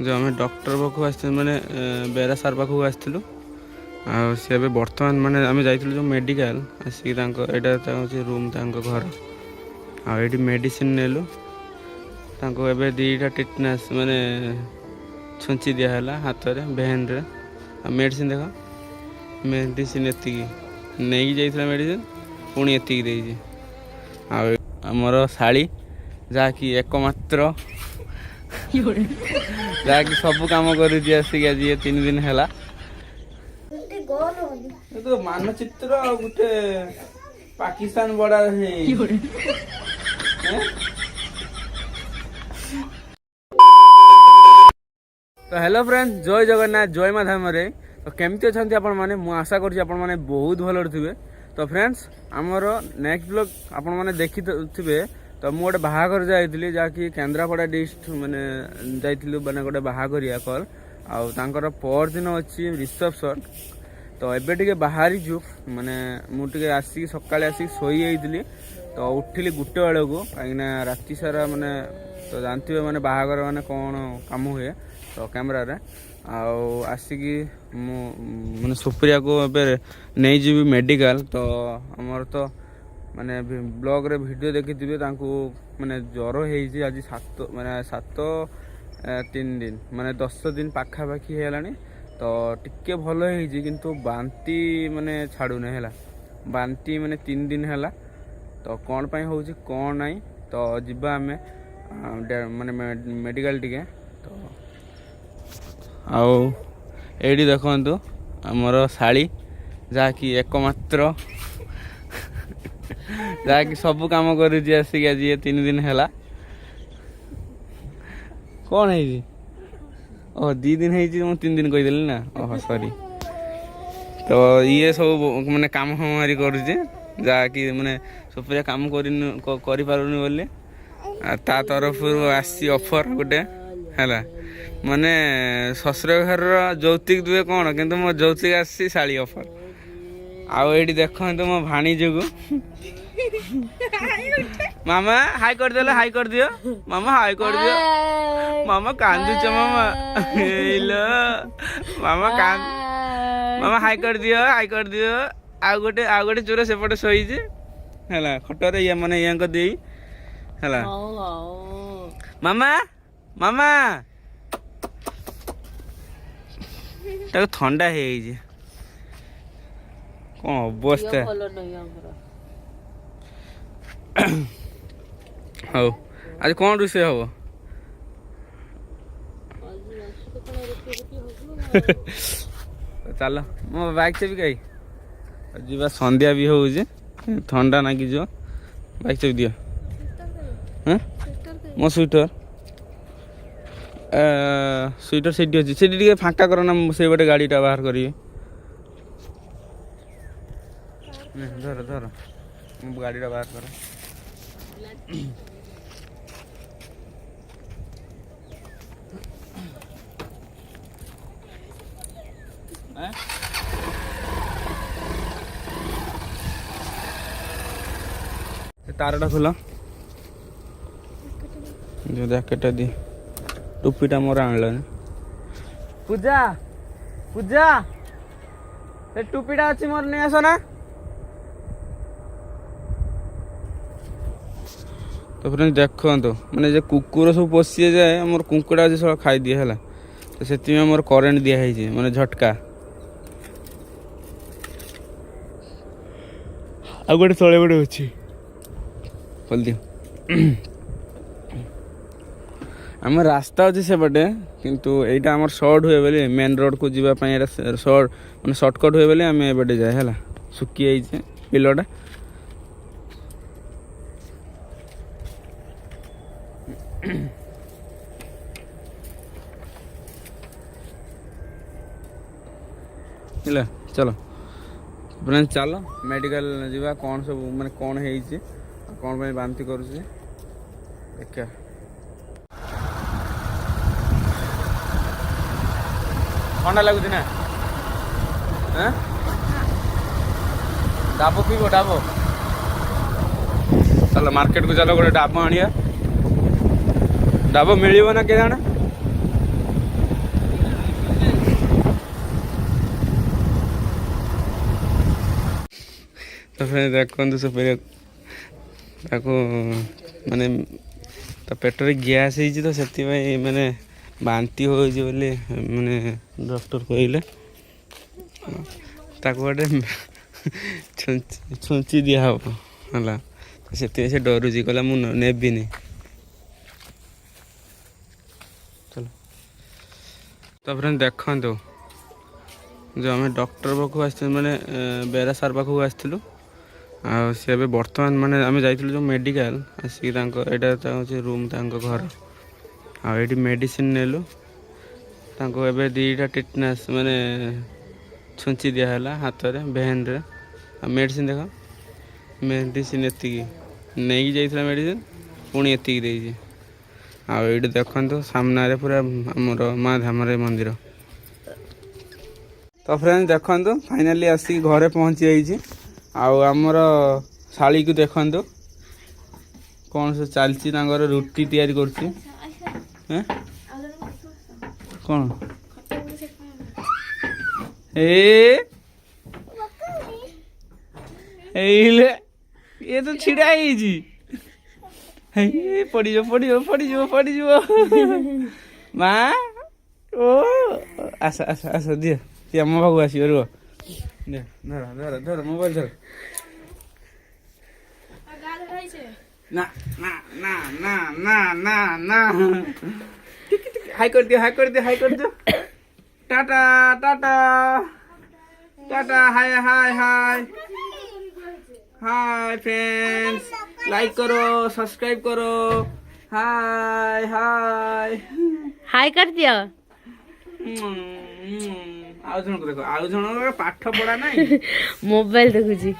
जो आम डॉक्टर पाखु आस मैंने बेरा सार पाखु आसलु सी बर्तमान माने आम जाइलु जो मेडिकल आसिक यहाँ रूम घर आठी मेडिसिन नेलु एवं दीटा टिटनेस माने छुंची दिहला हाथ में भेन रे मेडिसिन देख मेडिसिन एति नहीं जाइए मेडिसिन पुणी एति आमर शाड़ी जहाँकि एकमात्र जहाँकि सब कम कर आसिक आज 3 दिन है तो मानचित्र गोटे पाकिस्तान बॉर्डर है तो हेलो फ्रेंड्स जय जगन्नाथ जय माँ धाम रे तो केमती अच्छा आपण मैंने आशा करुँच बहुत भल थे तो फ्रेंड्स आमर नेक्स्ट ब्लॉग आपण मैंने देखी थे तो मुझे गोटे बाहाघर जाइली जहाँकि केन्द्रापड़ा डिस्ट्रिक्ट माने जाइलु माने गोटे बाहाघरिया कल आउर पर दिन अच्छी रिसेप्शन तो एबे टिके बाहरी माने मुझे आसिक सकाଳେ आसिक शोई जाइली तो उठिली 1 बेले को कहीं राति सारा माने तो जानते माने बाहाघर माने कौन काम हुए तो कैमरा रे आसिक माने सुप्रिया को नहीं जीवी मेडिकल तो आमर तो माने ब्लॉग रे वीडियो देखी थे माने ज्वर हो आज 3 दिन माने 10 दिन पाखापाखि है तो टिके भल है किंतु बांती माने छाड़ूने है बांती माने 3 दिन है तो कौन पाई हो कौन नहीं तो जीवा आम माने मेडिकल टिके तो आठी देखु आमर शाड़ी जहाँकि एकमात्र जहाँकि सब कम कर आसिक आज 3 दिन है कौन है 2 दिन है 3 दिन कहीदेली ना ओह सॉरी तो ये सब मैंने काम हमारी करुचे जहाँकि मैंने सुप्रिया काम कर पारुनी बोली ता तरफ आसी ऑफर गोटे है माने ससुर घर जौतिक दुए कौन किंतु मो जौतिक आसी शाड़ी ऑफर आठी देख तो मो भाणी जो मामा हाई कर दियो हाई कर दियो मामा हाई कर दियो मामा कांदुच मामा हेलो मामा कान मामा हाई कर दियो आ गोटे चोर सेपटे शोई है खटर या माने या दे है मामा मामा ठंडा है कौन अवस्था हाँ आज कौन रोषे हम चल मो बाइक से भी कही जीवा संध्या भी हो ठंडा नागी जो बाइक से भी दियो हाँ मो स्वेटर स्वेटर से अच्छी से फाँका करना से बाटे गाड़ीटा बाहर करिए धर धर गाड़ीटा बाहर कर तारटा खोल जो जैकेट दी टोपीटा मोर आनलानी पूजा पूजा से टोपीटा अच्छी मोर नहीं आस ना तो फ्रेंड्स देखो मैंने जो कुकुर सब पशि जाए मोर कुकुड़ा आज सब खाई दिए है तो से मोर करेन्ट दिखाई माने झटका आ गोटे तले गोटे अच्छी खोल दियो आम रास्ता अच्छे से पटे किंतु एटा आमर शॉर्ट हुए बोले मेन रोड को जीवाई शॉर्ट मैंने सर्टकट हुए बोले आम एपटे जाए है सुखी जाइए बिलटा चलो फ्रेंड्स चलो मेडिकल जीवा कौन सब माने कौन है कौन पे बांती कर देखा ठंडा लगुच ना डाबो पीब डाबो चलो मार्केट को चलो गोटे डाबो आनिया डाबो मिल ना के जाने फ्रेंड देखते सुप्रिया ताको माने ता पेटरे गैस हो तो से माने बांती हो माने डॉक्टर कहले ताको गोटे छुंची दिया हम है से डरुची कहला मु नेबिनी चलो। तो फ्रेंड देखो जो आम डॉक्टर पाखु आस मैंने बेरा सार पाखु आसलु सी बर्तमान माने आम जाइलु जो मेडिकल आसिक यहाँ रूम घर आठी मेडिसिन नेलु एबे दीटा टिटनेस माने छुंची दिहला हाथ में भेन रे मेडिसिन देख मेडिसिन एति नहीं जाइए मेडिसिन पुणी एति आठ देखो सामने पूरा आमर माँ धामरे मंदिर। तो फ्रेंड देखो फाइनाली आसिक घरे पहुँची जाइए आमर शाली को देखो कौन सब चलती रुटी तैयारी कर कौन ये तो छिड़ा पड़ी माँ ओ आस आस आस दिए ती आम पाक आस रुह धर धर धर मोबाइल धर ना ना ना ना ना ना ना हाई कर दियो हाई कर दियो हाई कर दियो टाटा टाटा टाटा हाय हाय हाय हाय फ्रेंड्स लाइक करो सब्सक्राइब करो हाय हाय हाय कर दियो आउ जन को देखो आउ जन पाठ पढ़ा नहीं मोबाइल देखुची।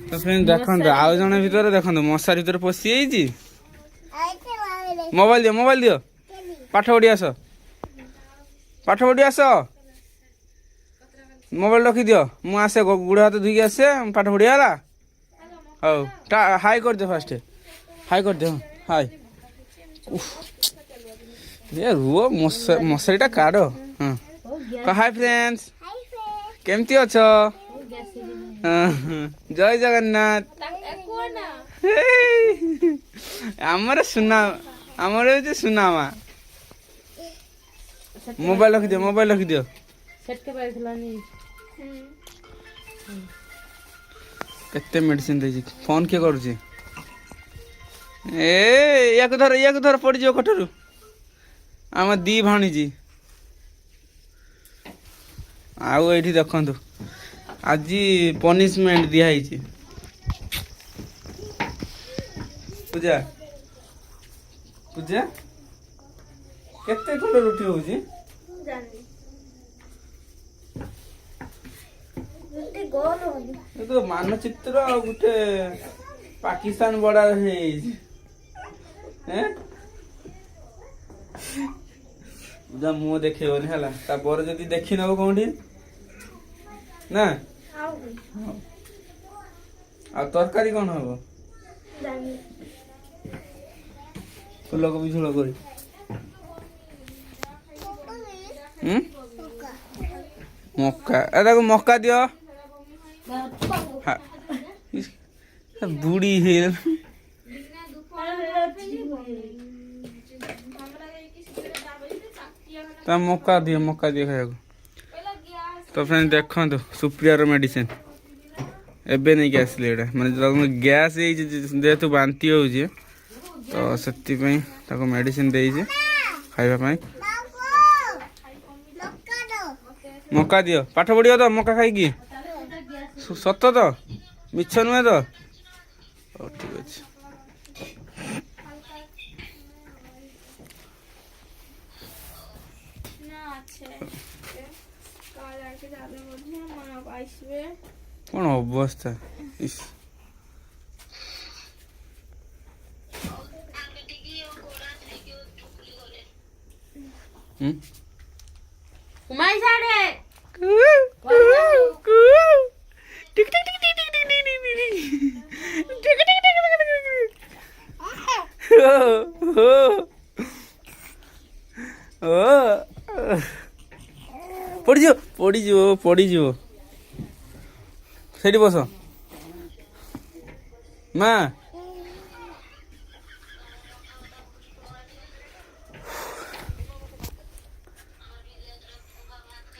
तो फ्रेंड देखो आउ जन भीतर देखो मशारी भीतर पशि जाइए मोबाइल दियो पाठ पढ़ी आस पाठ पढ़ी आस मोबाइल रखी दियो मु आसे गुड़ हाथ धुई आसे पाठ पढ़िया है हौ हाई कर दियो फास्ट हाई कर दियो हाई ये रुओ मशारीटा काढ़ हाँ हाय फ्रेंड्स केमती अच्छ जय जगन्नाथ आमर सुना आमर हो सुनामा मोबाइल रखी दियो मोबाइल रखी दियो केते मेडिसिन दे फोन किए करुची या धर पड़ जाओ कटरू आम दी भाणीजी आउ ये देखु आज पनिशमेंट दिखाई पूजा पूजा केते खंड रुटी होची ये तो मानचित्र गोटे पाकिस्तान बॉर्डर है पूजा मुँह देखेबनी है जदि देखी नब कौटी ना आ तरकारी कौन हम फुलकोबी झोल कर मक्का देखो मक्का दियो बुढ़ी है तो मक्का दियो खाया। तो फ्रेंड देखो सुप्रिया मेडिसिन एबे नहीं गैस माने गैस जेहेतु बांती हो तो से मेडिसिन दे खाइबा मक्का दियो पाठ पढ़ियो तो मक्का खाई सत तो मिछ नुहे तो ठीक अच्छे। कौन अवस्था इस माई साड़े पड़ी जीव से बस ମା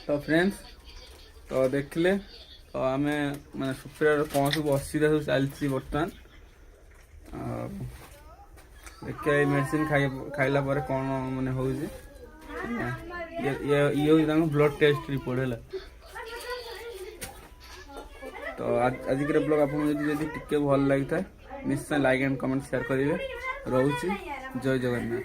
तो फ्रेंड्स तो देखले तो आम मैं सुप्रिया कौन सब असुविधा सब चलती बर्तमान देखिए मेडिसिन खाइला पर कौन माने हो ये ब्लड टेस्ट रिपोर्ट है तो आज ब्लॉग आपको जब टिके भल लगी था निश्चय लाइक एंड कमेंट शेयर करेंगे रोचे जय जगन्नाथ।